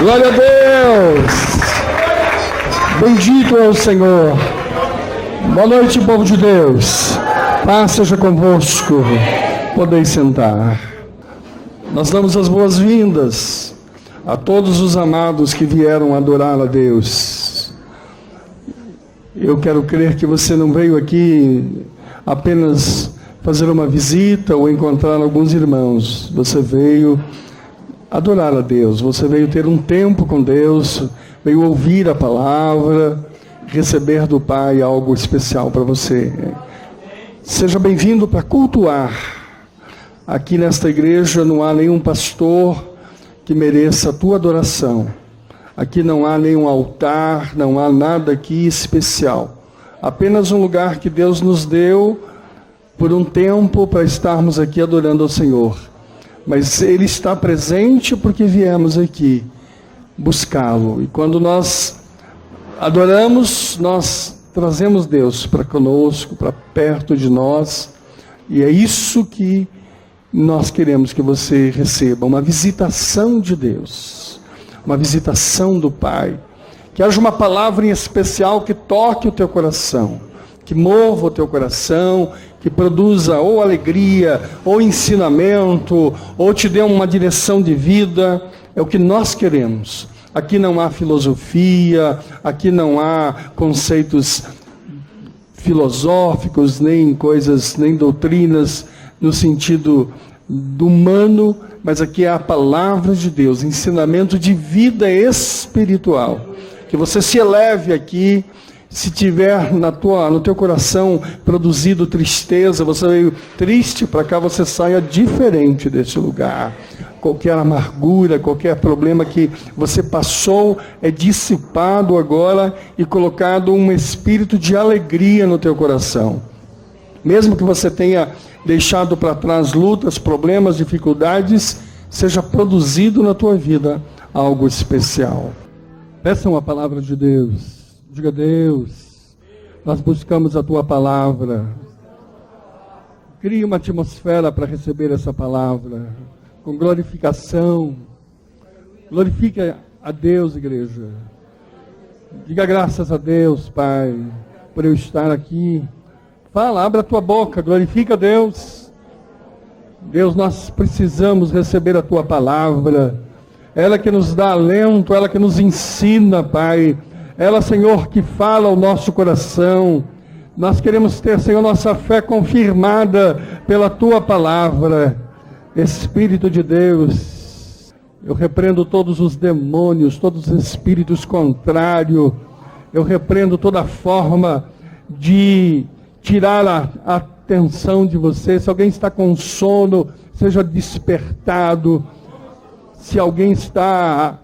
Glória a Deus! Bendito é o Senhor. Boa noite, povo de Deus. Paz seja convosco. Podeis sentar. Nós damos as boas-vindas a todos os amados que vieram adorar a Deus. Eu quero crer que você não veio aqui apenas fazer uma visita ou encontrar alguns irmãos. Você veio adorar a Deus, você veio ter um tempo com Deus, veio ouvir a palavra, receber do Pai algo especial para você. Seja bem-vindo para cultuar. Aqui nesta igreja não há nenhum pastor que mereça a tua adoração. Aqui não há nenhum altar, não há nada aqui especial. Apenas um lugar que Deus nos deu por um tempo para estarmos aqui adorando ao Senhor. Mas Ele está presente porque viemos aqui buscá-lo. E quando nós adoramos, nós trazemos Deus para conosco, para perto de nós. E é isso que nós queremos que você receba, uma visitação de Deus, uma visitação do Pai. Que haja uma palavra em especial que toque o teu coração, que mova o teu coração, que produza ou alegria, ou ensinamento, ou te dê uma direção de vida. É o que nós queremos. Aqui não há filosofia, aqui não há conceitos filosóficos, nem coisas, nem doutrinas no sentido do humano, mas aqui é a palavra de Deus, ensinamento de vida espiritual. Que você se eleve aqui. Se tiver no teu coração produzido tristeza, você veio triste para cá, você saia diferente desse lugar. Qualquer amargura, qualquer problema que você passou é dissipado agora e colocado um espírito de alegria no teu coração. Mesmo que você tenha deixado para trás lutas, problemas, dificuldades, seja produzido na tua vida algo especial. Peçam a palavra de Deus. Diga: Deus, nós buscamos a Tua palavra. Crie uma atmosfera para receber essa palavra, com glorificação. Glorifique a Deus, igreja. Diga graças a Deus, Pai, por eu estar aqui. Fala, abre a tua boca, glorifica a Deus. Deus, nós precisamos receber a Tua palavra. Ela que nos dá alento, ela que nos ensina, Pai. Ela, Senhor, que fala ao nosso coração. Nós queremos ter, Senhor, nossa fé confirmada pela Tua palavra. Espírito de Deus, eu repreendo todos os demônios, todos os espíritos contrários. Eu repreendo toda forma de tirar a atenção de você. Se alguém está com sono, seja despertado. Se alguém está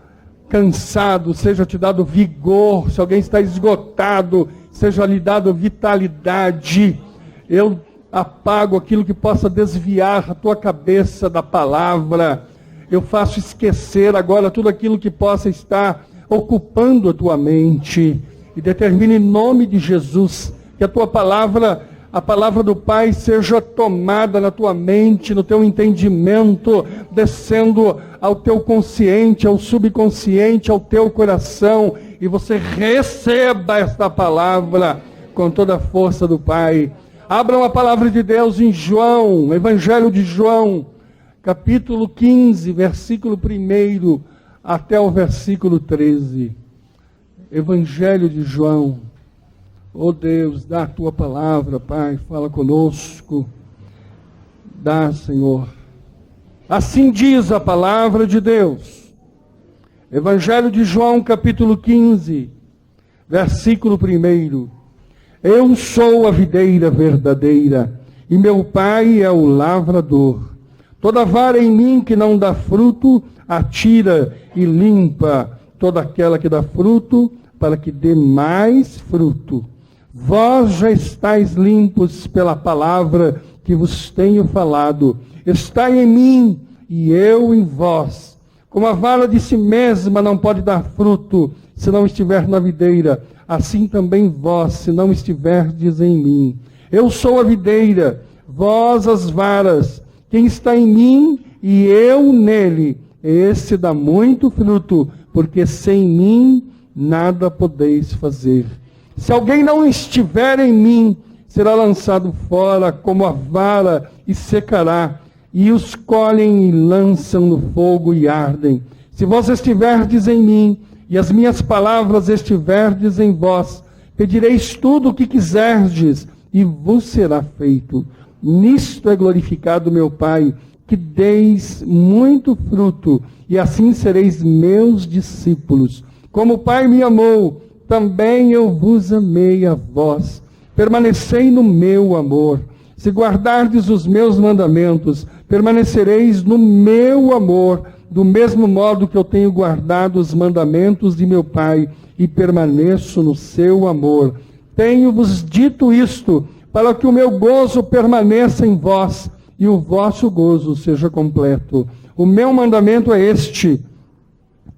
cansado, seja te dado vigor. Se alguém está esgotado, seja lhe dado vitalidade. Eu apago aquilo que possa desviar a tua cabeça da palavra. Eu faço esquecer agora tudo aquilo que possa estar ocupando a tua mente. E determino em nome de Jesus que a tua palavra, a palavra do Pai, seja tomada na tua mente, no teu entendimento, descendo ao teu consciente, ao subconsciente, ao teu coração, e você receba esta palavra com toda a força do Pai. Abram a palavra de Deus em João, Evangelho de João, capítulo 15, versículo 1 até o versículo 13. Evangelho de João. Oh Deus, dá a tua palavra, Pai, fala conosco. Dá, Senhor. Assim diz a palavra de Deus. Evangelho de João, capítulo 15, versículo 1. Eu sou a videira verdadeira, e meu Pai é o lavrador. Toda vara em mim que não dá fruto, atira e limpa toda aquela que dá fruto, para que dê mais fruto. Vós já estáis limpos pela palavra que vos tenho falado. Estai em mim e eu em vós. Como a vara de si mesma não pode dar fruto se não estiver na videira, assim também vós, se não estiverdes em mim. Eu sou a videira, vós as varas. Quem está em mim e eu nele, esse dá muito fruto, porque sem mim nada podeis fazer. Se alguém não estiver em mim, será lançado fora como a vara e secará, e os colhem e lançam no fogo e ardem. Se vós estiverdes em mim, e as minhas palavras estiverdes em vós, pedireis tudo o que quiserdes, e vos será feito. Nisto é glorificado meu Pai, que deis muito fruto, e assim sereis meus discípulos. Como o Pai me amou, também eu vos amei a vós. Permanecei no meu amor. Se guardardes os meus mandamentos, permanecereis no meu amor, do mesmo modo que eu tenho guardado os mandamentos de meu Pai, e permaneço no seu amor. Tenho-vos dito isto, para que o meu gozo permaneça em vós, e o vosso gozo seja completo. O meu mandamento é este,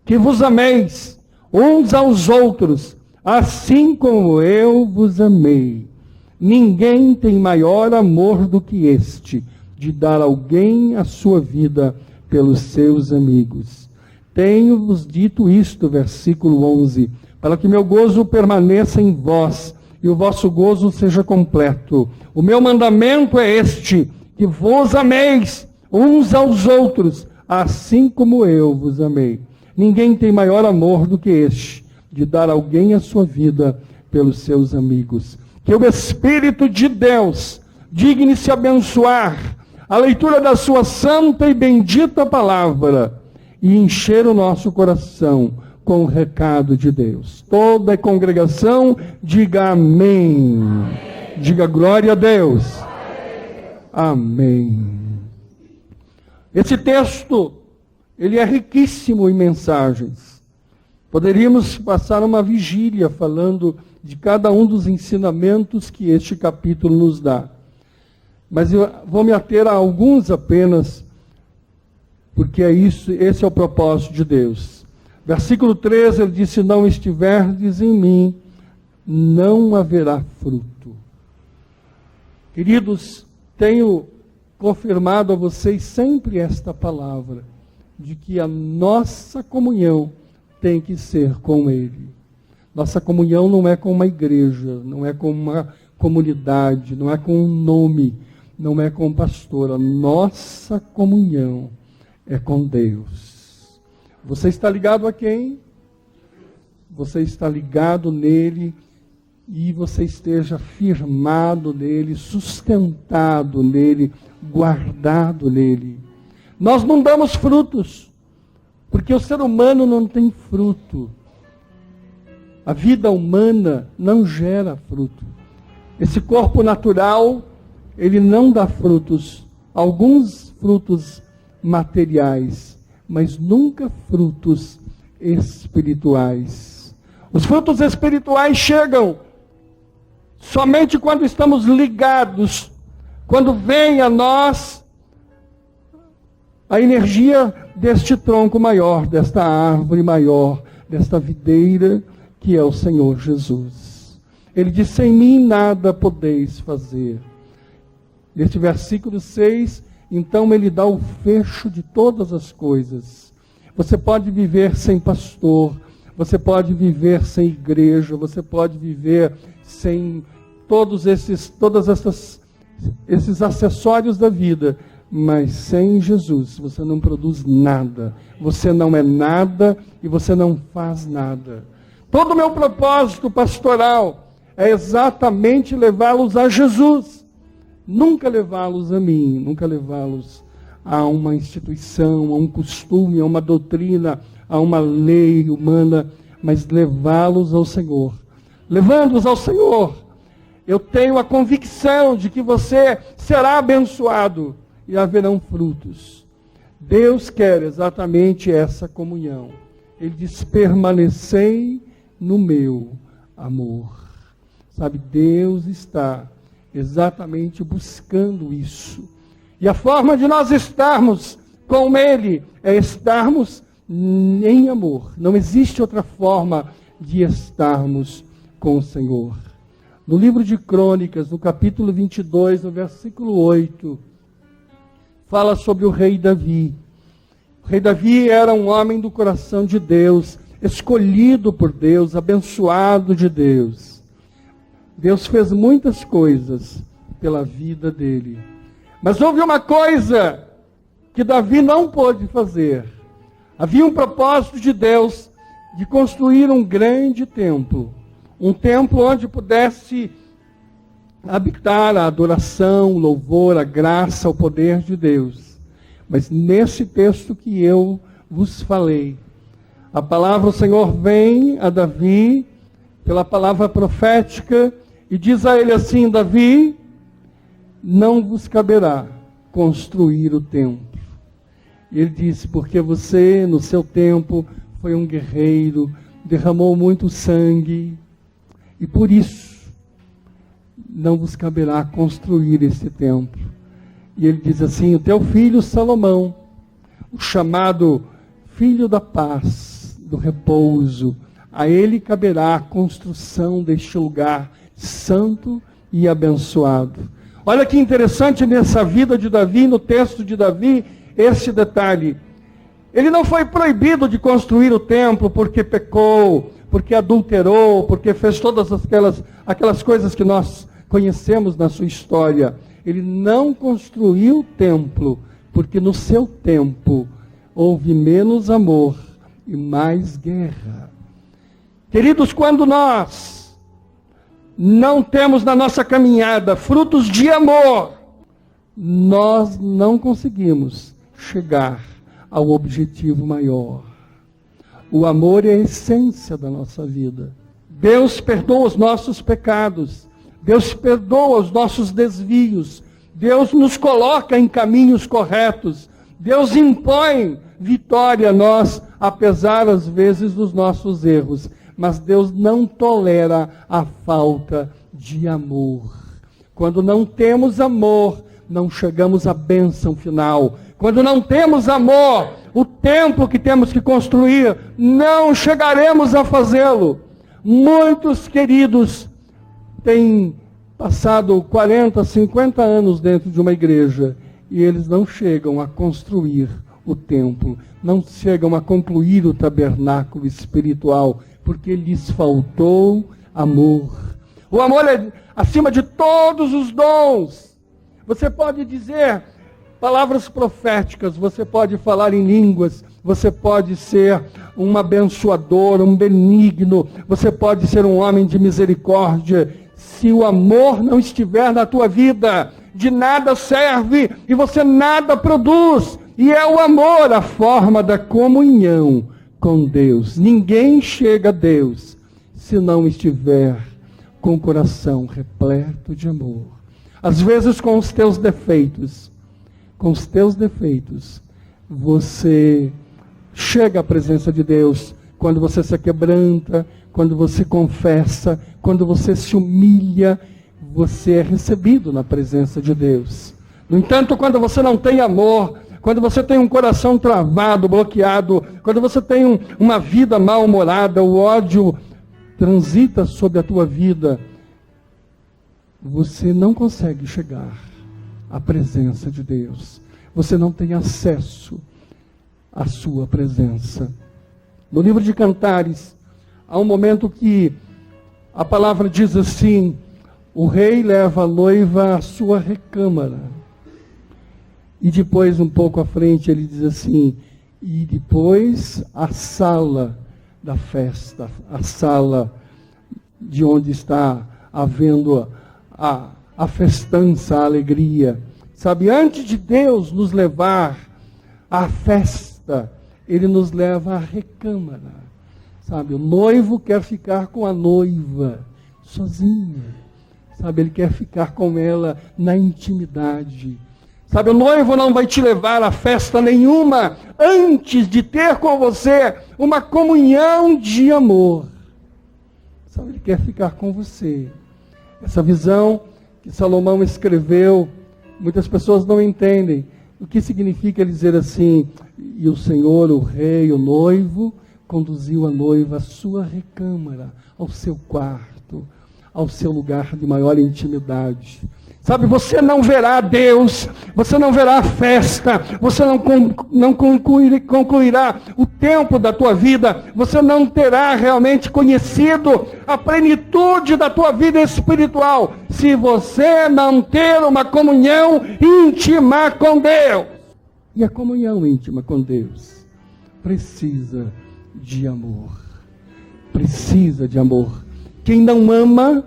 que vos ameis uns aos outros, assim como eu vos amei. Ninguém tem maior amor do que este, de dar alguém a sua vida pelos seus amigos. Tenho-vos dito isto, versículo 11, para que meu gozo permaneça em vós, e o vosso gozo seja completo. O meu mandamento é este, que vos ameis uns aos outros, assim como eu vos amei. Ninguém tem maior amor do que este, de dar alguém a sua vida pelos seus amigos. Que o Espírito de Deus digne-se abençoar a leitura da sua santa e bendita palavra e encher o nosso coração com o recado de Deus. Toda a congregação diga amém. Diga glória a Deus. Amém. Esse texto, ele é riquíssimo em mensagens. Poderíamos passar uma vigília falando de cada um dos ensinamentos que este capítulo nos dá. Mas eu vou me ater a alguns apenas, porque esse é o propósito de Deus. Versículo 13, ele diz, se não estiverdes em mim, não haverá fruto. Queridos, tenho confirmado a vocês sempre esta palavra, de que a nossa comunhão tem que ser com Ele. Nossa comunhão não é com uma igreja, não é com uma comunidade, não é com um nome, não é com um pastor. A nossa comunhão é com Deus. Você está ligado a quem? Você está ligado nele e você esteja firmado nele, sustentado nele, guardado nele. Nós não damos frutos, porque o ser humano não tem fruto. A vida humana não gera fruto. Esse corpo natural, ele não dá frutos. Alguns frutos materiais, mas nunca frutos espirituais. Os frutos espirituais chegam somente quando estamos ligados, quando vem a nós a energia deste tronco maior, desta árvore maior, desta videira que é o Senhor Jesus. Ele diz, sem mim nada podeis fazer. Neste versículo 6, então ele dá o fecho de todas as coisas. Você pode viver sem pastor, você pode viver sem igreja, você pode viver sem todos esses acessórios da vida, mas sem Jesus você não produz nada, você não é nada e você não faz nada. Todo o meu propósito pastoral é exatamente levá-los a Jesus, nunca levá-los a mim, nunca levá-los a uma instituição, a um costume, a uma doutrina, a uma lei humana, mas levá-los ao Senhor. Levando-os ao Senhor, eu tenho a convicção de que você será abençoado e haverão frutos. Deus quer exatamente essa comunhão. Ele diz, permanecei no meu amor. Sabe, Deus está exatamente buscando isso. E a forma de nós estarmos com Ele é estarmos em amor. Não existe outra forma de estarmos com o Senhor. No livro de Crônicas, no capítulo 22, no versículo 8, fala sobre o rei Davi. O rei Davi era um homem do coração de Deus, escolhido por Deus, abençoado de Deus. Deus fez muitas coisas pela vida dele. Mas houve uma coisa que Davi não pôde fazer. Havia um propósito de Deus de construir um grande templo. Um templo onde pudesse habitar a adoração, o louvor, a graça, o poder de Deus. Mas nesse texto que eu vos falei, a palavra do Senhor vem a Davi, pela palavra profética, e diz a ele assim: Davi, não vos caberá construir o templo. E ele disse: porque você, no seu tempo, foi um guerreiro, derramou muito sangue, e por isso não vos caberá construir esse templo. E ele diz assim: o teu filho Salomão, o chamado filho da paz, do repouso, a ele caberá a construção deste lugar santo e abençoado. Olha que interessante nessa vida de Davi, no texto de Davi, esse detalhe. Ele não foi proibido de construir o templo porque pecou, porque adulterou, porque fez todas aquelas coisas que nós conhecemos na sua história. Ele não construiu o templo porque no seu tempo houve menos amor e mais guerra. Queridos, quando nós não temos na nossa caminhada frutos de amor, nós não conseguimos chegar ao objetivo maior. O amor é a essência da nossa vida. Deus perdoa os nossos pecados. Deus perdoa os nossos desvios. Deus nos coloca em caminhos corretos. Deus impõe vitória a nós, apesar às vezes dos nossos erros. Mas Deus não tolera a falta de amor. Quando não temos amor, não chegamos à bênção final. Quando não temos amor, o templo que temos que construir, não chegaremos a fazê-lo. Muitos queridos têm passado 40, 50 anos dentro de uma igreja e eles não chegam a construir o templo, não chegam a concluir o tabernáculo espiritual, porque lhes faltou amor. O amor é acima de todos os dons. Você pode dizer palavras proféticas, você pode falar em línguas, você pode ser um abençoador, um benigno, você pode ser um homem de misericórdia. Se o amor não estiver na tua vida, de nada serve e você nada produz. E é o amor a forma da comunhão com Deus. Ninguém chega a Deus se não estiver com o coração repleto de amor. Às vezes com os teus defeitos, você chega à presença de Deus quando você se quebranta, quando você confessa, quando você se humilha, você é recebido na presença de Deus. No entanto, quando você não tem amor, quando você tem um coração travado, bloqueado, quando você tem uma vida mal-humorada, o ódio transita sobre a tua vida, você não consegue chegar à presença de Deus. Você não tem acesso à sua presença. No livro de Cantares, há um momento que a palavra diz assim: o rei leva a noiva à sua recâmara. E depois, um pouco à frente, ele diz assim: e depois a sala da festa, a sala de onde está havendo a festança, a alegria. Sabe, antes de Deus nos levar à festa, Ele nos leva à recâmara. Sabe, o noivo quer ficar com a noiva sozinho. Sabe, ele quer ficar com ela na intimidade. Sabe, o noivo não vai te levar a festa nenhuma antes de ter com você uma comunhão de amor. Sabe, ele quer ficar com você. Essa visão que Salomão escreveu, muitas pessoas não entendem. O que significa ele dizer assim: e o Senhor, o rei, o noivo, conduziu a noiva à sua recâmara, ao seu quarto, ao seu lugar de maior intimidade. Sabe, você não verá Deus, você não verá a festa, você não concluirá o tempo da tua vida, você não terá realmente conhecido a plenitude da tua vida espiritual, se você não ter uma comunhão íntima com Deus. E a comunhão íntima com Deus precisa de amor. Precisa de amor. Quem não ama,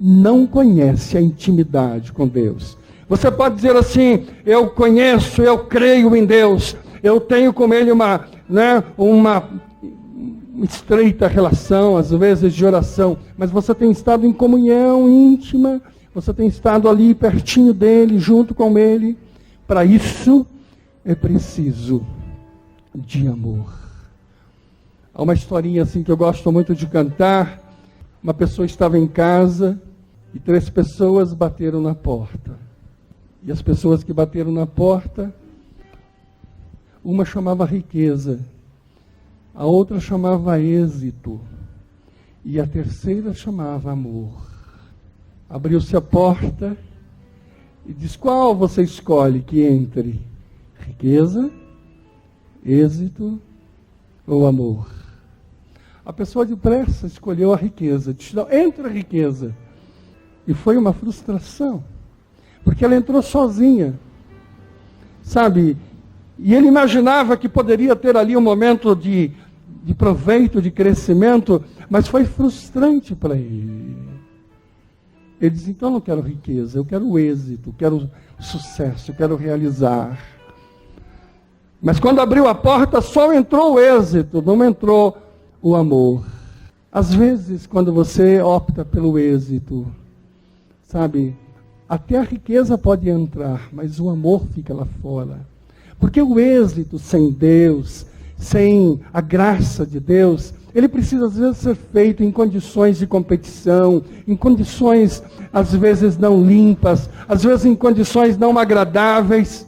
não conhece a intimidade com Deus. Você pode dizer assim: eu conheço, eu creio em Deus, eu tenho com Ele uma estreita relação, às vezes de oração, mas você tem estado em comunhão íntima, você tem estado ali pertinho dEle, junto com Ele. Para isso é preciso de amor. Há uma historinha assim que eu gosto muito de cantar. Uma pessoa estava em casa e 3 pessoas bateram na porta. E as pessoas que bateram na porta, uma chamava riqueza, a outra chamava êxito e a terceira chamava amor. Abriu-se a porta e diz: qual você escolhe que entre? Riqueza, êxito ou amor? A pessoa depressa escolheu a riqueza, disse: não, entra a riqueza. E foi uma frustração, porque ela entrou sozinha, sabe? E ele imaginava que poderia ter ali um momento de proveito, de crescimento, mas foi frustrante para ele. Ele disse: então eu não quero riqueza, eu quero o êxito, eu quero sucesso, eu quero realizar. Mas quando abriu a porta, só entrou o êxito, não entrou o amor. Às vezes, quando você opta pelo êxito, sabe, até a riqueza pode entrar, mas o amor fica lá fora. Porque o êxito sem Deus, sem a graça de Deus, ele precisa às vezes ser feito em condições de competição, em condições às vezes não limpas, às vezes em condições não agradáveis.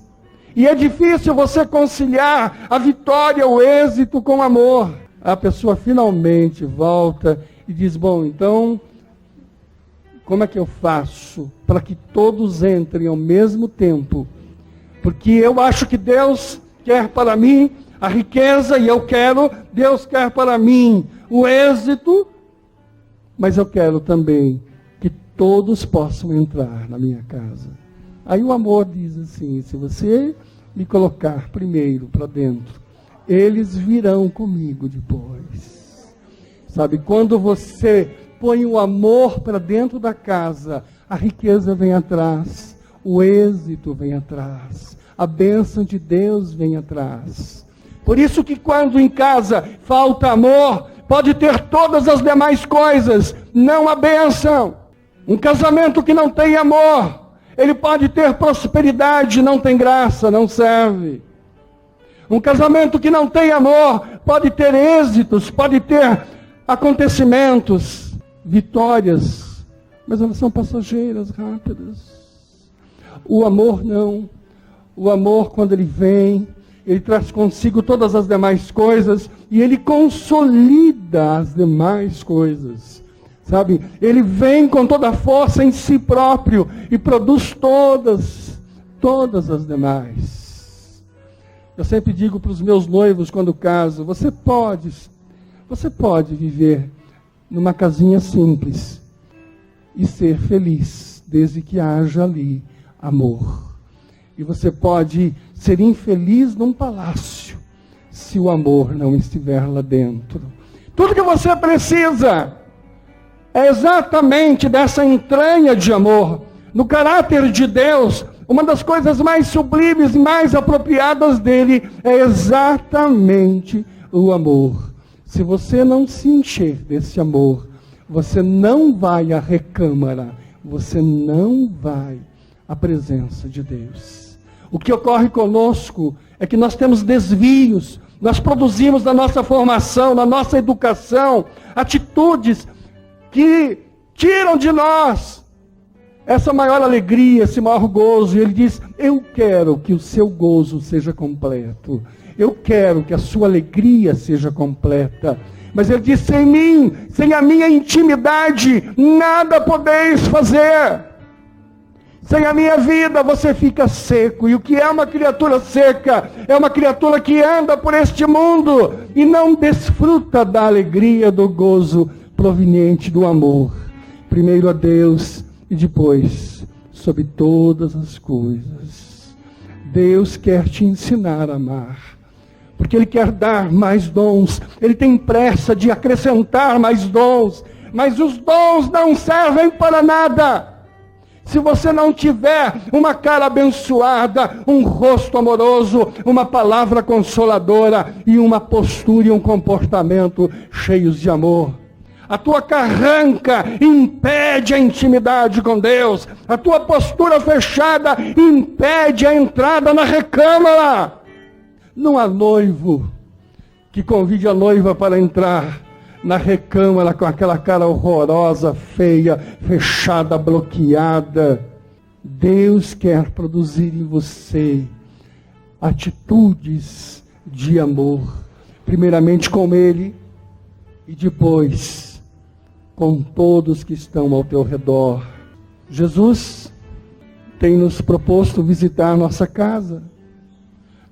E é difícil você conciliar a vitória, o êxito com o amor. A pessoa finalmente volta e diz: bom, então, como é que eu faço para que todos entrem ao mesmo tempo? Porque eu acho que Deus quer para mim a riqueza e eu quero, Deus quer para mim o êxito, mas eu quero também que todos possam entrar na minha casa. Aí o amor diz assim: se você me colocar primeiro para dentro, eles virão comigo depois. Sabe, quando você põe o amor para dentro da casa, a riqueza vem atrás, o êxito vem atrás, a bênção de Deus vem atrás. Por isso que quando em casa falta amor, pode ter todas as demais coisas, não a bênção. Um casamento que não tem amor, ele pode ter prosperidade, não tem graça, não serve. Um casamento que não tem amor pode ter êxitos, pode ter acontecimentos, vitórias, mas elas são passageiras, rápidas. O amor não. O amor, quando ele vem, ele traz consigo todas as demais coisas e ele consolida as demais coisas. Sabe? Ele vem com toda a força em si próprio e produz todas as demais. Eu sempre digo para os meus noivos quando caso: você pode viver numa casinha simples e ser feliz, desde que haja ali amor. E você pode ser infeliz num palácio, se o amor não estiver lá dentro. Tudo que você precisa é exatamente dessa entranha de amor, no caráter de Deus. Uma das coisas mais sublimes, mais apropriadas dele é exatamente o amor. Se você não se encher desse amor, você não vai à recâmara, você não vai à presença de Deus. O que ocorre conosco é que nós temos desvios, nós produzimos na nossa formação, na nossa educação, atitudes que tiram de nós essa maior alegria, esse maior gozo. E ele diz: eu quero que o seu gozo seja completo. Eu quero que a sua alegria seja completa. Mas ele diz: sem mim, sem a minha intimidade, nada podeis fazer. Sem a minha vida você fica seco. E o que é uma criatura seca? É uma criatura que anda por este mundo e não desfruta da alegria, do gozo proveniente do amor. Primeiro a Deus e depois sobre todas as coisas. Deus quer te ensinar a amar, porque Ele quer dar mais dons. Ele tem pressa de acrescentar mais dons, mas os dons não servem para nada se você não tiver uma cara abençoada, um rosto amoroso, uma palavra consoladora e uma postura e um comportamento cheios de amor. A tua carranca impede a intimidade com Deus. A tua postura fechada impede a entrada na recâmara. Não há noivo que convide a noiva para entrar na recâmara com aquela cara horrorosa, feia, fechada, bloqueada. Deus quer produzir em você atitudes de amor, primeiramente com Ele e depois com todos que estão ao teu redor. Jesus tem nos proposto visitar nossa casa.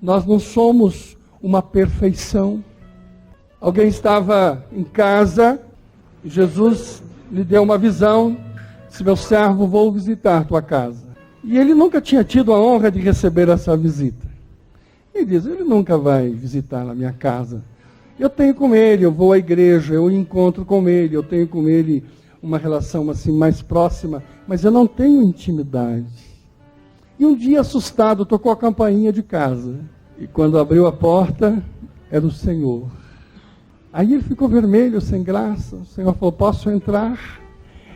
Nós não somos uma perfeição. Alguém estava em casa, e Jesus lhe deu uma visão, disse: meu servo, vou visitar tua casa. E ele nunca tinha tido a honra de receber essa visita. Ele diz: ele nunca vai visitar a minha casa. Eu tenho com ele, eu vou à igreja, eu encontro com ele, eu tenho com ele uma relação assim mais próxima, mas eu não tenho intimidade. E um dia, assustado, tocou a campainha de casa. E quando abriu a porta, era o Senhor. Aí ele ficou vermelho, sem graça. O Senhor falou: posso entrar?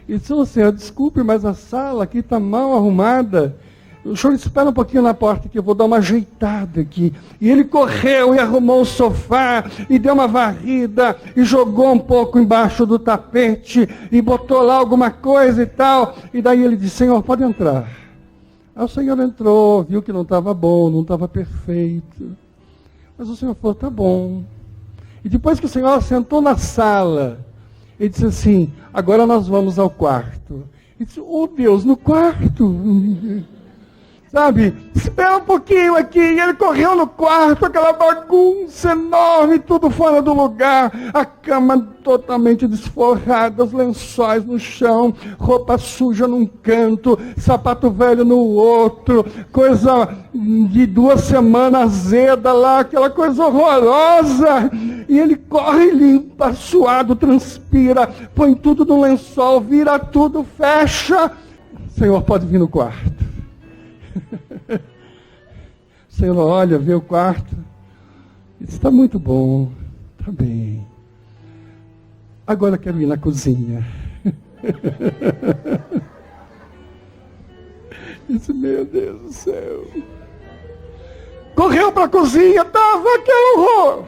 Ele disse: ô Senhor, desculpe, mas a sala aqui está mal arrumada. O senhor espera um pouquinho na porta que eu vou dar uma ajeitada aqui. E ele correu e arrumou o sofá, e deu uma varrida, e jogou um pouco embaixo do tapete, e botou lá alguma coisa e tal. E daí ele disse: Senhor, pode entrar. Aí o Senhor entrou, viu que não estava bom, não estava perfeito. Mas o Senhor falou: tá bom. E depois que o Senhor sentou na sala, ele disse assim: agora nós vamos ao quarto. Ele disse: oh Deus, no quarto? Sabe, espera um pouquinho aqui. E ele correu no quarto, aquela bagunça enorme, tudo fora do lugar. A cama totalmente desforrada, os lençóis no chão, roupa suja num canto, sapato velho no outro, coisa de 2 semanas azeda lá, aquela coisa horrorosa. E ele corre, limpa, suado, transpira, põe tudo no lençol, vira tudo, fecha. Senhor, pode vir no quarto. O Senhor olha, vê o quarto, diz: está muito bom, está bem. Agora quero ir na cozinha. Disse: meu Deus do céu. Correu para a cozinha, estava aquele horror.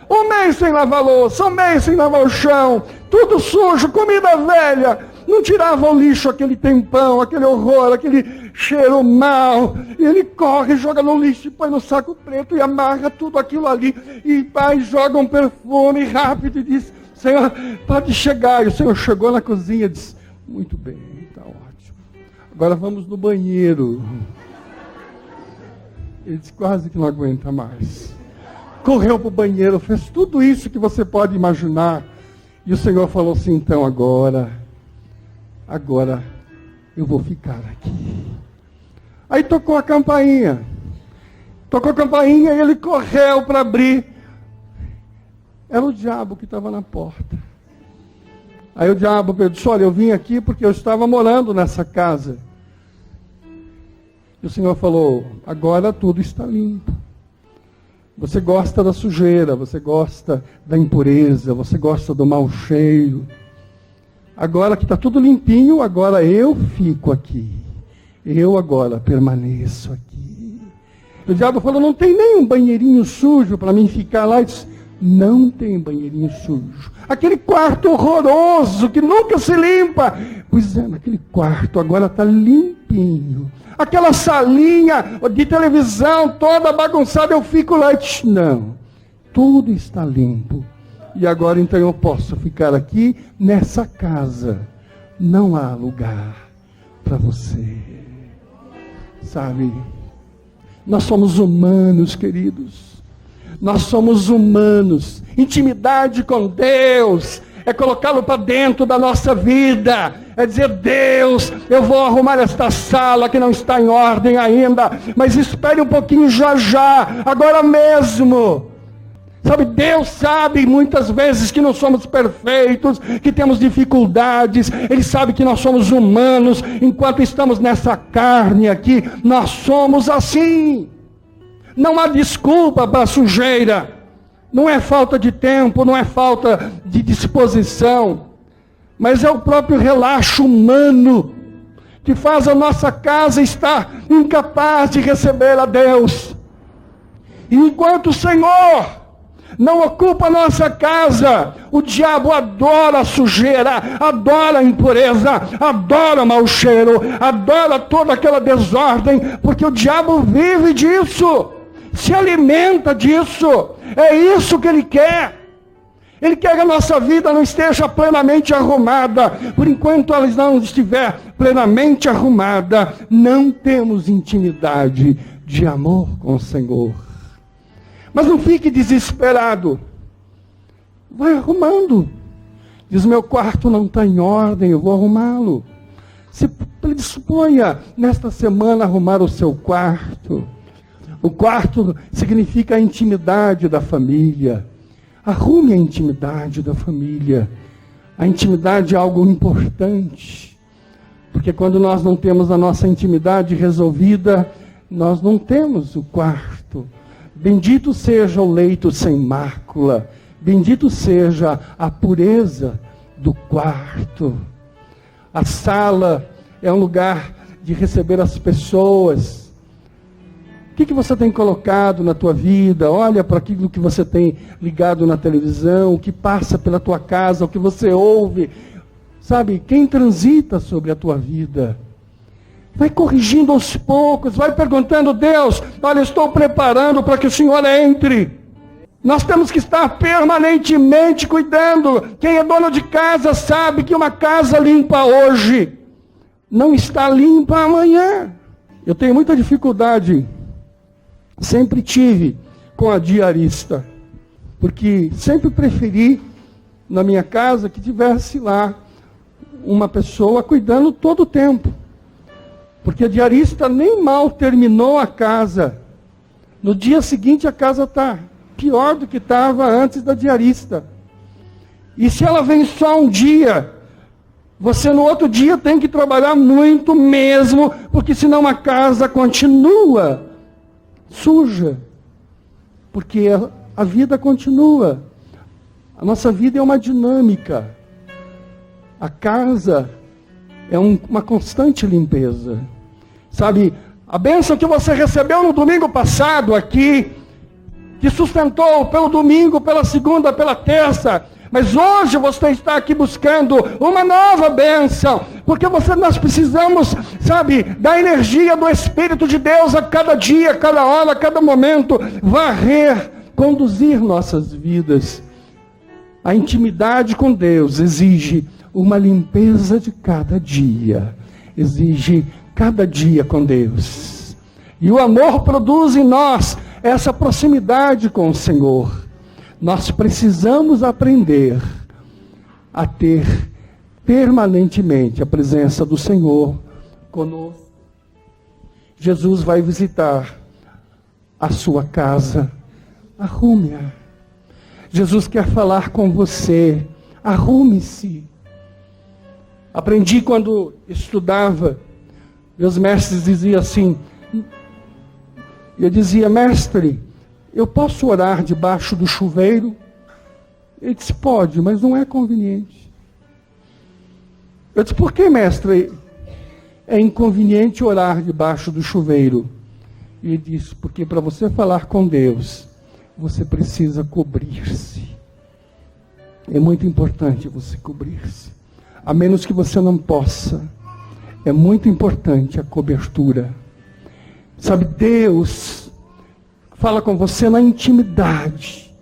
Um mês sem lavar louça, um mês sem lavar o chão, tudo sujo, comida velha. Não tirava o lixo, aquele tempão, aquele horror, aquele cheiro mau. E ele corre, joga no lixo, põe no saco preto e amarra tudo aquilo ali. E vai, joga um perfume rápido e diz: Senhor, pode chegar. E o Senhor chegou na cozinha e disse: muito bem, está ótimo. Agora vamos no banheiro. Ele disse: quase que não aguenta mais. Correu para o banheiro, fez tudo isso que você pode imaginar. E o Senhor falou assim: então agora eu vou ficar aqui. Aí tocou a campainha. E ele correu para abrir. Era o diabo que estava na porta. Aí o diabo disse: olha, eu vim aqui porque eu estava morando nessa casa. E o Senhor falou: agora tudo está limpo. Você gosta da sujeira, você gosta da impureza, você gosta do mau cheiro. Agora que está tudo limpinho, agora eu fico aqui. Eu agora permaneço aqui. O diabo falou: não tem nem um banheirinho sujo para mim ficar lá. Ele disse: não tem banheirinho sujo. Aquele quarto horroroso que nunca se limpa. Pois é, naquele quarto agora está limpinho. Aquela salinha de televisão toda bagunçada, eu fico lá e disse: não, tudo está limpo. E agora então eu posso ficar aqui nessa casa. Não há lugar para você. Sabe, nós somos humanos, queridos. Nós somos humanos. Intimidade com Deus é colocá-lo para dentro da nossa vida. É dizer: Deus, eu vou arrumar esta sala que não está em ordem ainda, mas espere um pouquinho, já, agora mesmo. Sabe, Deus sabe muitas vezes que não somos perfeitos, que temos dificuldades. Ele sabe que nós somos humanos. Enquanto estamos nessa carne aqui, nós somos assim. Não há desculpa para a sujeira. Não é falta de tempo, não é falta de disposição, mas é o próprio relaxo humano que faz a nossa casa estar incapaz de receber a Deus. E enquanto o Senhor não ocupa a nossa casa, o diabo adora a sujeira, adora a impureza, adora mau cheiro, adora toda aquela desordem, porque o diabo vive disso, se alimenta disso. É isso que ele quer. Ele quer que a nossa vida não esteja plenamente arrumada. Por enquanto ela não estiver plenamente arrumada, não temos intimidade de amor com o Senhor. Mas não fique desesperado. Vai arrumando. Diz: meu quarto não está em ordem, eu vou arrumá-lo. Se predisponha nesta semana a arrumar o seu quarto. O quarto significa a intimidade da família. Arrume a intimidade da família. A intimidade é algo importante. Porque quando nós não temos a nossa intimidade resolvida, nós não temos o quarto. Bendito seja o leito sem mácula. Bendito seja a pureza do quarto. A sala é um lugar de receber as pessoas. O que você tem colocado na tua vida? Olha para aquilo que você tem ligado na televisão, o que passa pela tua casa, o que você ouve. Sabe, quem transita sobre a tua vida? Vai corrigindo aos poucos, vai perguntando: Deus, olha, estou preparando para que o Senhor entre. Nós temos que estar permanentemente cuidando. Quem é dono de casa sabe que uma casa limpa hoje não está limpa amanhã. Eu tenho muita dificuldade, sempre tive, com a diarista, porque sempre preferi na minha casa que tivesse lá uma pessoa cuidando todo o tempo. Porque a diarista nem mal terminou a casa, no dia seguinte a casa está pior do que estava antes da diarista. E se ela vem só um dia, você no outro dia tem que trabalhar muito mesmo, porque senão a casa continua suja. Porque a vida continua. A nossa vida é uma dinâmica. A casa é uma constante limpeza. Sabe, a bênção que você recebeu no domingo passado aqui, que sustentou pelo domingo, pela segunda, pela terça, mas hoje você está aqui buscando uma nova bênção, porque nós precisamos, sabe, da energia do Espírito de Deus a cada dia, cada hora, cada momento, varrer, conduzir nossas vidas. A intimidade com Deus exige uma limpeza de cada dia, exige cada dia com Deus. E o amor produz em nós essa proximidade com o Senhor. Nós precisamos aprender a ter permanentemente a presença do Senhor conosco. Jesus vai visitar a sua casa, arrume-a. Jesus quer falar com você, arrume-se. Aprendi quando estudava, meus mestres diziam assim, eu dizia: mestre, eu posso orar debaixo do chuveiro? Ele disse: pode, mas não é conveniente. Eu disse: por que, mestre, é inconveniente orar debaixo do chuveiro? E ele disse: porque para você falar com Deus, você precisa cobrir-se. É muito importante você cobrir-se. A menos que você não possa, é muito importante a cobertura. Sabe, Deus fala com você na intimidade.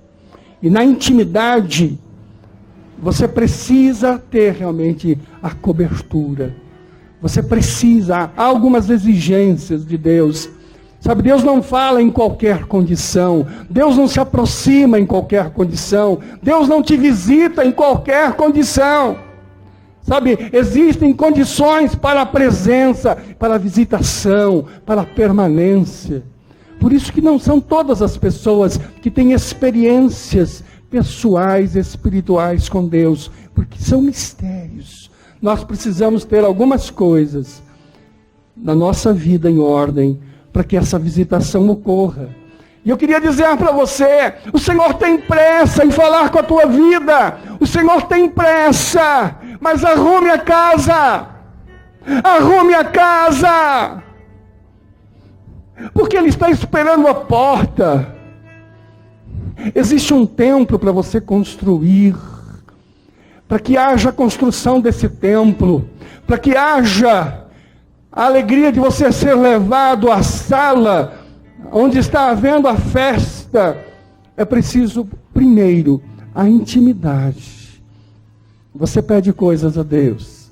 E na intimidade, você precisa ter realmente a cobertura. Você precisa, há algumas exigências de Deus. Sabe, Deus não fala em qualquer condição. Deus não se aproxima em qualquer condição. Deus não te visita em qualquer condição. Sabe, existem condições para a presença, para a visitação, para a permanência. Por isso que não são todas as pessoas que têm experiências pessoais, espirituais com Deus, porque são mistérios. Nós precisamos ter algumas coisas na nossa vida em ordem para que essa visitação ocorra. E eu queria dizer para você, o Senhor tem pressa em falar com a tua vida. O Senhor tem pressa, mas arrume a casa. Arrume a casa. Porque Ele está esperando a porta. Existe um templo para você construir. Para que haja a construção desse templo. Para que haja a alegria de você ser levado à sala onde está havendo a festa, é preciso, primeiro, a intimidade. Você pede coisas a Deus.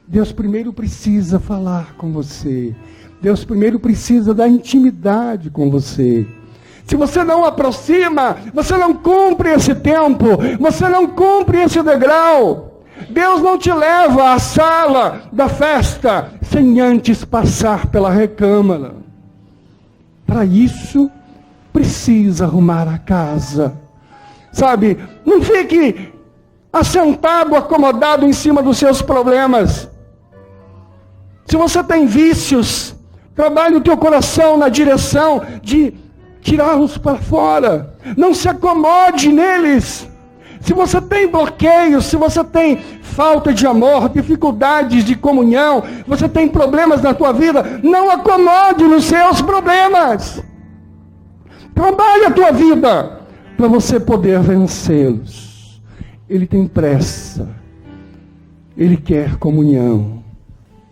Deus primeiro precisa falar com você. Deus primeiro precisa da intimidade com você. Se você não aproxima, você não cumpre esse tempo, você não cumpre esse degrau. Deus não te leva à sala da festa sem antes passar pela recâmara. Para isso, precisa arrumar a casa. Sabe, não fique assentado, acomodado em cima dos seus problemas. Se você tem vícios, trabalhe o teu coração na direção de tirá-los para fora. Não se acomode neles. Se você tem bloqueios, se você tem falta de amor, dificuldades de comunhão, você tem problemas na tua vida, não acomode nos seus problemas. Trabalhe a tua vida para você poder vencê-los. Ele tem pressa. Ele quer comunhão.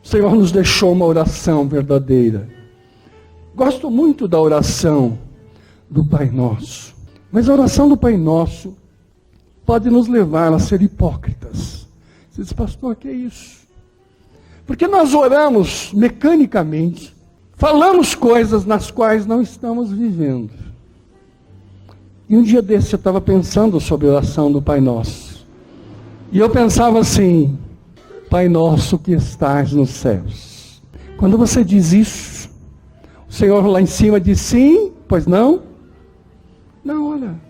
O Senhor nos deixou uma oração verdadeira. Gosto muito da oração do Pai Nosso. Mas a oração do Pai Nosso pode nos levar a ser hipócritas. Você diz, pastor, que é isso? Porque nós oramos mecanicamente, falamos coisas nas quais não estamos vivendo. E um dia desse eu estava pensando sobre a oração do Pai Nosso. E eu pensava assim, Pai Nosso que estás nos céus. Quando você diz isso, o Senhor lá em cima diz sim, pois não? Não, olha.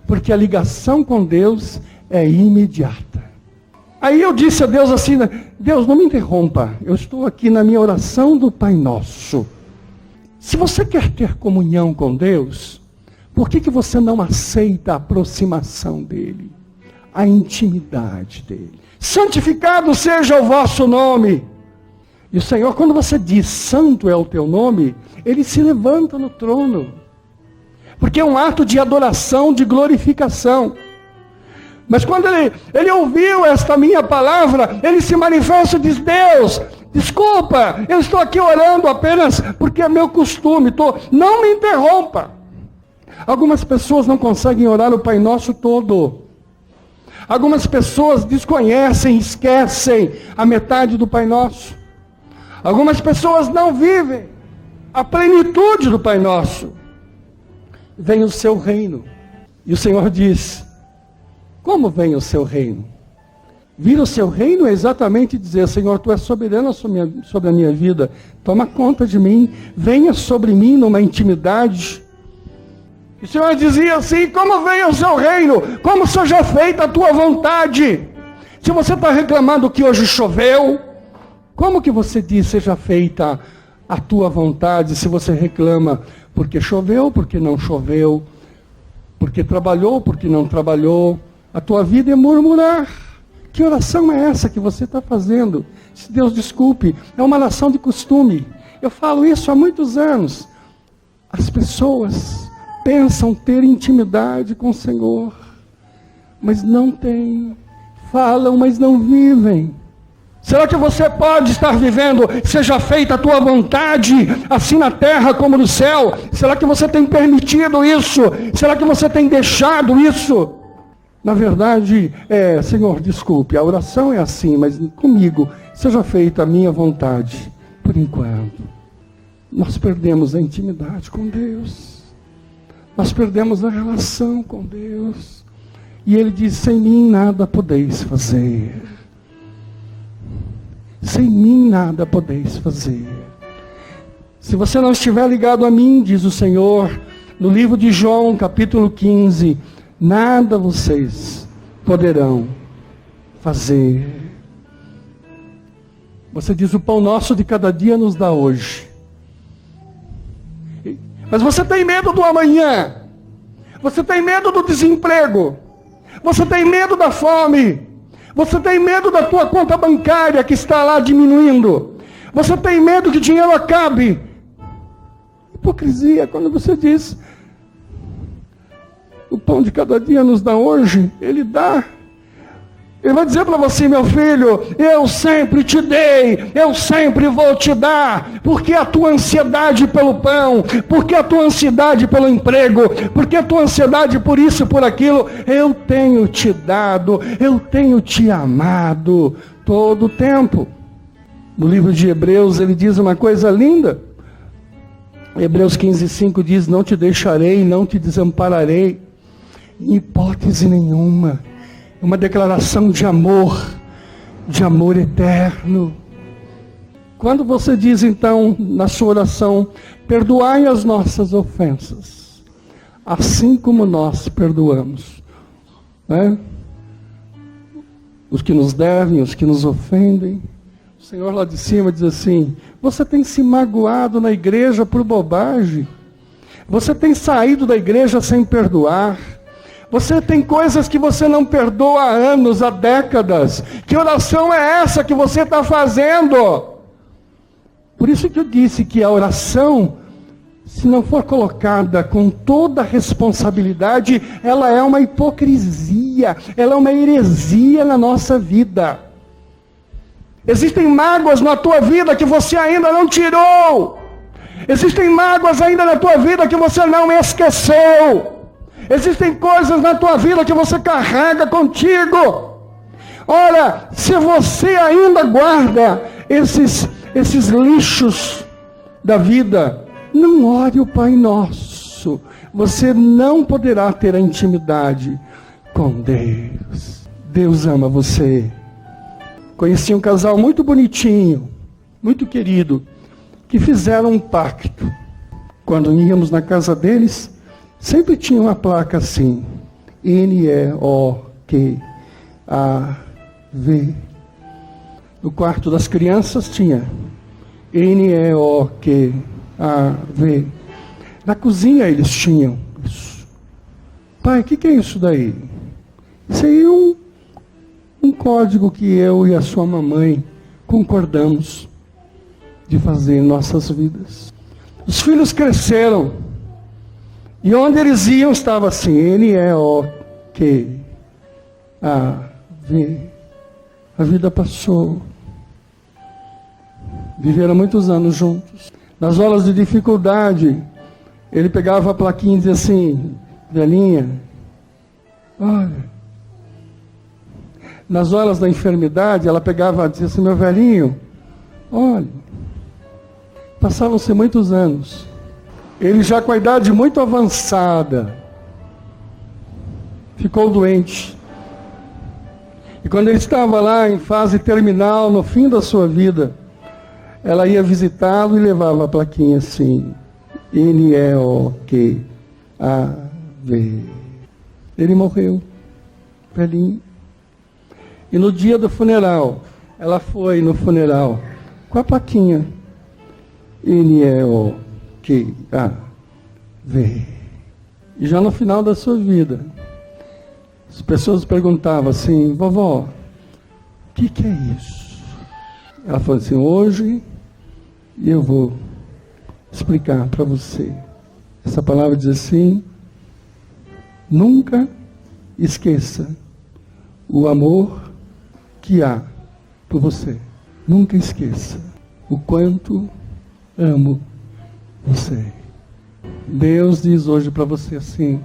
Porque a ligação com Deus é imediata. Aí eu disse a Deus assim, Deus, não me interrompa, eu estou aqui na minha oração do Pai Nosso. Se você quer ter comunhão com Deus, por que você não aceita a aproximação dEle? A intimidade dEle. Santificado seja o vosso nome. E o Senhor, quando você diz santo é o teu nome, Ele se levanta no trono. Porque é um ato de adoração, de glorificação. Mas quando ele ouviu esta minha palavra, ele se manifesta e diz, Deus, desculpa, eu estou aqui orando apenas porque é meu costume, não me interrompa. Algumas pessoas não conseguem orar o Pai Nosso todo. Algumas pessoas desconhecem, esquecem a metade do Pai Nosso. Algumas pessoas não vivem a plenitude do Pai Nosso. Vem o seu reino. E o Senhor diz, como vem o seu reino? Vir o seu reino é exatamente dizer, Senhor, Tu és soberano sobre a minha vida. Toma conta de mim. Venha sobre mim numa intimidade. E o Senhor dizia assim, como vem o seu reino? Como seja feita a Tua vontade? Se você está reclamando que hoje choveu, como que você diz seja feita a Tua vontade se você reclama porque choveu, porque não choveu, porque trabalhou, porque não trabalhou? A tua vida é murmurar. Que oração é essa que você está fazendo? Se Deus desculpe, é uma oração de costume. Eu falo isso há muitos anos. As pessoas pensam ter intimidade com o Senhor, mas não têm. Falam, mas não vivem. Será que você pode estar vivendo, seja feita a tua vontade, assim na terra como no céu? Será que você tem permitido isso? Será que você tem deixado isso? Na verdade, Senhor, desculpe, a oração é assim, mas comigo seja feita a minha vontade, por enquanto. Nós perdemos a intimidade com Deus. Nós perdemos a relação com Deus. E Ele diz, sem mim nada podeis fazer. Sem mim nada podeis fazer. Se você não estiver ligado a mim, diz o Senhor, no livro de João, capítulo 15, nada vocês poderão fazer. Você diz, o pão nosso de cada dia nos dá hoje. Mas você tem medo do amanhã. Você tem medo do desemprego. Você tem medo da fome. Você tem medo da tua conta bancária que está lá diminuindo. Você tem medo que o dinheiro acabe. Hipocrisia, quando você diz, o pão de cada dia nos dá hoje, Ele dá. Ele vai dizer para você, meu filho, eu sempre te dei, eu sempre vou te dar, porque a tua ansiedade pelo pão, porque a tua ansiedade pelo emprego, porque a tua ansiedade por isso e por aquilo, eu tenho te dado, eu tenho te amado todo o tempo. No livro de Hebreus ele diz uma coisa linda, Hebreus 15:5 diz, não te deixarei, não te desampararei, em hipótese nenhuma. Uma declaração de amor eterno. Quando você diz então, na sua oração, perdoai as nossas ofensas, assim como nós perdoamos, né? Os que nos devem, os que nos ofendem. O Senhor lá de cima diz assim, você tem se magoado na igreja por bobagem, você tem saído da igreja sem perdoar, você tem coisas que você não perdoa há anos, há décadas. Que oração é essa que você está fazendo? Por isso que eu disse que a oração, se não for colocada com toda a responsabilidade, ela é uma hipocrisia, ela é uma heresia na nossa vida. Existem mágoas na tua vida que você ainda não tirou. Existem mágoas ainda na tua vida que você não esqueceu. Existem coisas na tua vida que você carrega contigo. Ora, se você ainda guarda esses lixos da vida, não ore o Pai Nosso. Você não poderá ter a intimidade com Deus. Deus ama você. Conheci um casal muito bonitinho, muito querido, que fizeram um pacto. Quando íamos na casa deles, sempre tinha uma placa assim, N-E-O-Q-A-V. No quarto das crianças tinha N-E-O-Q-A-V. Na cozinha eles tinham isso. Pai, o que é isso daí? Isso aí é um código que eu e a sua mamãe concordamos de fazer em nossas vidas. Os filhos cresceram. E onde eles iam estava assim, N-E-O-Q-A-V. A vida passou. Viveram muitos anos juntos. Nas horas de dificuldade, ele pegava a plaquinha e dizia assim, velhinha, olha. Nas horas da enfermidade, ela pegava e dizia assim, meu velhinho, olha. Passavam-se muitos anos. Ele já com a idade muito avançada, ficou doente. E quando ele estava lá em fase terminal, no fim da sua vida, ela ia visitá-lo e levava a plaquinha assim, N-E-O-Q-A-V. Ele morreu, velhinho. E no dia do funeral, ela foi no funeral com a plaquinha, N-E-O-Q-A-V. E já no final da sua vida, as pessoas perguntavam assim, vovó, o que é isso? Ela falou assim, hoje eu vou explicar para você. Essa palavra diz assim, nunca esqueça o amor que há por você. Nunca esqueça o quanto amo você. Deus diz hoje para você assim,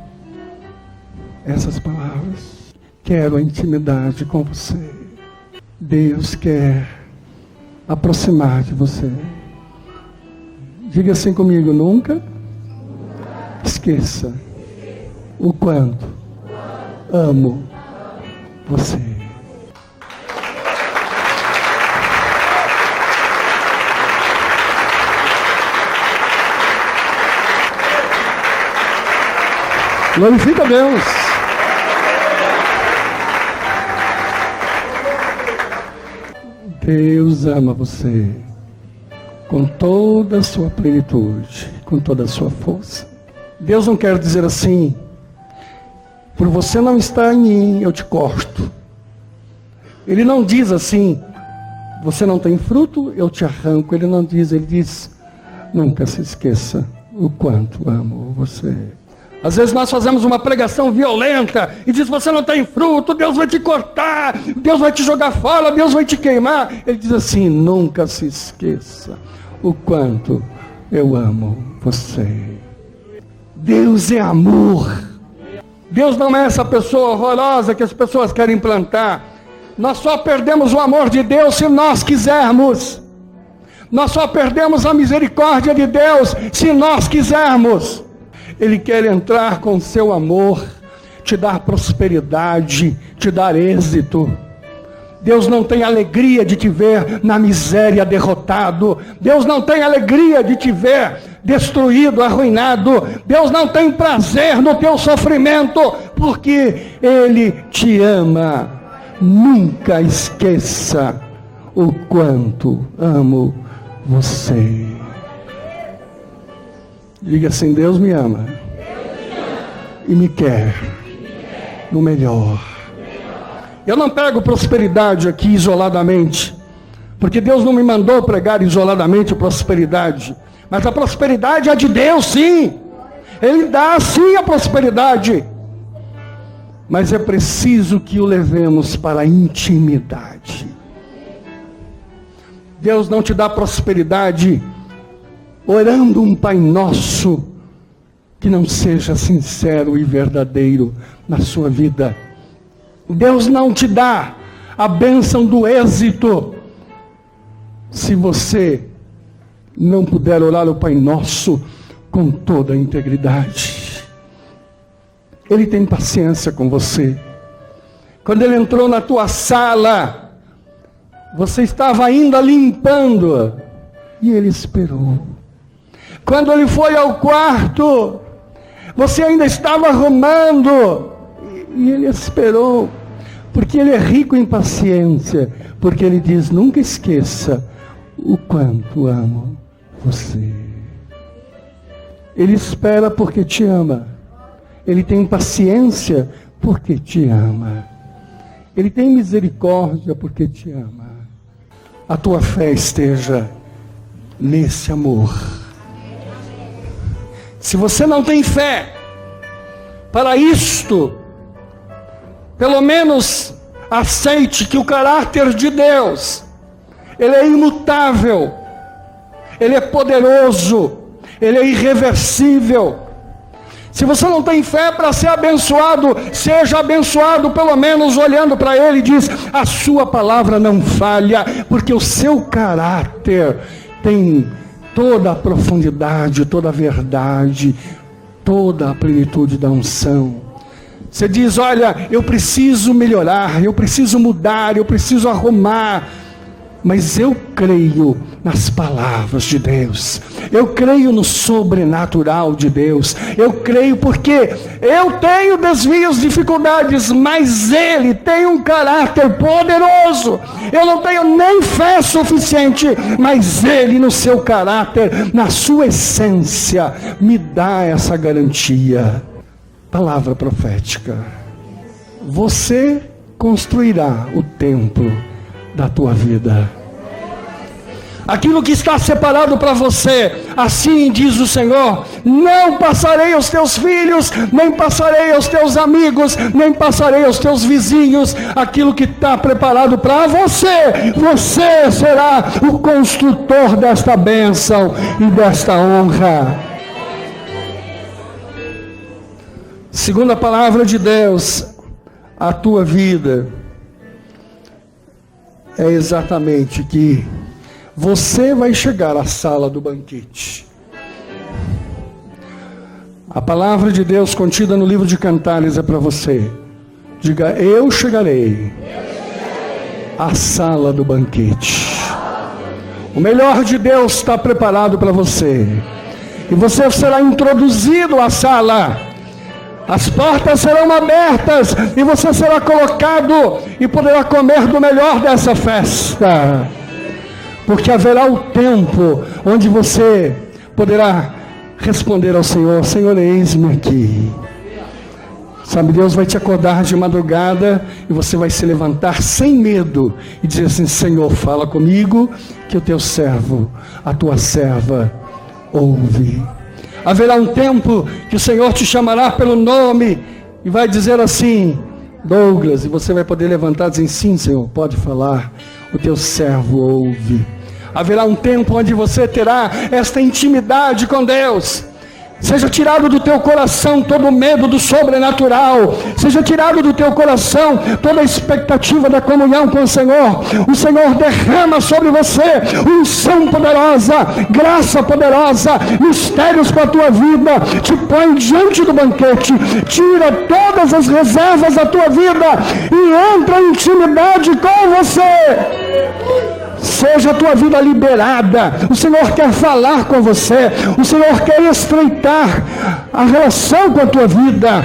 essas palavras, quero a intimidade com você. Deus quer aproximar de você. Diga assim comigo: nunca esqueça o quanto amo você. Glorifica a Deus. Deus ama você com toda a sua plenitude, com toda a sua força. Deus não quer dizer assim: por você não estar em mim, eu te corto. Ele não diz assim: você não tem fruto, eu te arranco. Ele não diz, ele diz: nunca se esqueça o quanto amo você. Às vezes nós fazemos uma pregação violenta e diz: você não tem fruto, Deus vai te cortar, Deus vai te jogar fora, Deus vai te queimar. Ele diz assim: nunca se esqueça o quanto eu amo você. Deus é amor. Deus não é essa pessoa horrorosa que as pessoas querem implantar. Nós só perdemos o amor de Deus se nós quisermos. Nós só perdemos a misericórdia de Deus se nós quisermos. Ele quer entrar com seu amor, te dar prosperidade, te dar êxito. Deus não tem alegria de te ver na miséria, derrotado. Deus não tem alegria de te ver destruído, arruinado. Deus não tem prazer no teu sofrimento, porque Ele te ama. Nunca esqueça o quanto amo você. Diga assim: Deus me ama e me quer no melhor. Eu não pego prosperidade aqui isoladamente, porque Deus não me mandou pregar isoladamente prosperidade. Mas a prosperidade é de Deus, sim. Ele dá sim a prosperidade. Mas é preciso que o levemos para a intimidade. Deus não te dá prosperidade orando um Pai Nosso que não seja sincero e verdadeiro na sua vida. Deus não te dá a bênção do êxito se você não puder orar o Pai Nosso com toda a integridade. Ele tem paciência com você. Quando Ele entrou na tua sala, você estava ainda limpando e Ele esperou. Quando Ele foi ao quarto, você ainda estava arrumando e Ele esperou, porque Ele é rico em paciência, porque Ele diz: nunca esqueça o quanto amo você. Ele espera porque te ama. Ele tem paciência porque te ama. Ele tem misericórdia porque te ama. A tua fé esteja nesse amor. Se você não tem fé para isto, pelo menos aceite que o caráter de Deus, Ele é imutável, Ele é poderoso, Ele é irreversível. Se você não tem fé para ser abençoado, seja abençoado pelo menos olhando para Ele e diz: a sua palavra não falha, porque o seu caráter tem toda a profundidade, toda a verdade, toda a plenitude da unção. Você diz: olha, eu preciso melhorar, eu preciso mudar, eu preciso arrumar, mas eu creio nas palavras de Deus, eu creio no sobrenatural de Deus, eu creio porque eu tenho desvios, dificuldades, mas Ele tem um caráter poderoso. Eu não tenho nem fé suficiente, mas Ele no seu caráter, na sua essência, me dá essa garantia. Palavra profética: você construirá o templo da tua vida. Aquilo que está separado para você, assim diz o Senhor: não passarei aos teus filhos, nem passarei aos teus amigos, nem passarei aos teus vizinhos. Aquilo que está preparado para você, você será o construtor desta bênção e desta honra. Segundo a palavra de Deus, a tua vida é exatamente que você vai chegar à sala do banquete. A palavra de Deus contida no livro de Cantares é para você. Diga: eu chegarei à sala do banquete. O melhor de Deus está preparado para você. E você será introduzido à sala. As portas serão abertas e você será colocado e poderá comer do melhor dessa festa. Porque haverá o tempo onde você poderá responder ao Senhor: Senhor, eis-me aqui. Sabe, Deus vai te acordar de madrugada e você vai se levantar sem medo e dizer assim: Senhor, fala comigo, que o teu servo, a tua serva, ouve. Haverá um tempo que o Senhor te chamará pelo nome e vai dizer assim: Douglas, e você vai poder levantar e dizer: sim, Senhor, pode falar, o teu servo ouve. Haverá um tempo onde você terá esta intimidade com Deus. Seja tirado do teu coração todo o medo do sobrenatural. Seja tirado do teu coração toda a expectativa da comunhão com o Senhor. O Senhor derrama sobre você unção poderosa, graça poderosa, mistérios para a tua vida. Te põe diante do banquete. Tira todas as reservas da tua vida e entra em intimidade com você. Seja a tua vida liberada. O Senhor quer falar com você. O Senhor quer estreitar a relação com a tua vida.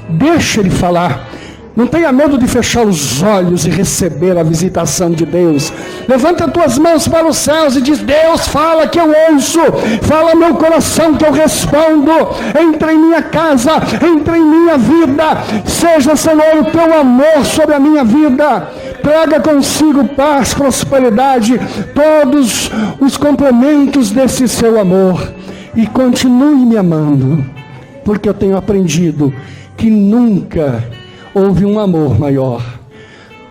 Deixa Ele falar. Não tenha medo de fechar os olhos e receber a visitação de Deus. Levanta as tuas mãos para os céus e diz: Deus, fala que eu ouço. Fala meu coração que eu respondo. Entra em minha casa, entra em minha vida. Seja, Senhor, o teu amor sobre a minha vida. Traga consigo paz, prosperidade, todos os complementos desse seu amor. E continue me amando, porque eu tenho aprendido que nunca houve um amor maior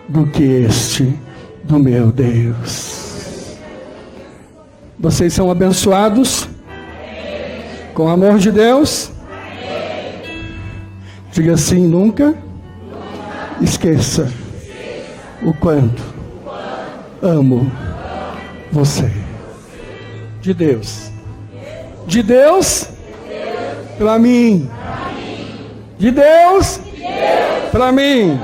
do que este do meu Deus. Vocês são abençoados com o amor de Deus? Diga assim: nunca esqueça o quanto amo você. De Deus. De Deus para mim. De Deus para mim.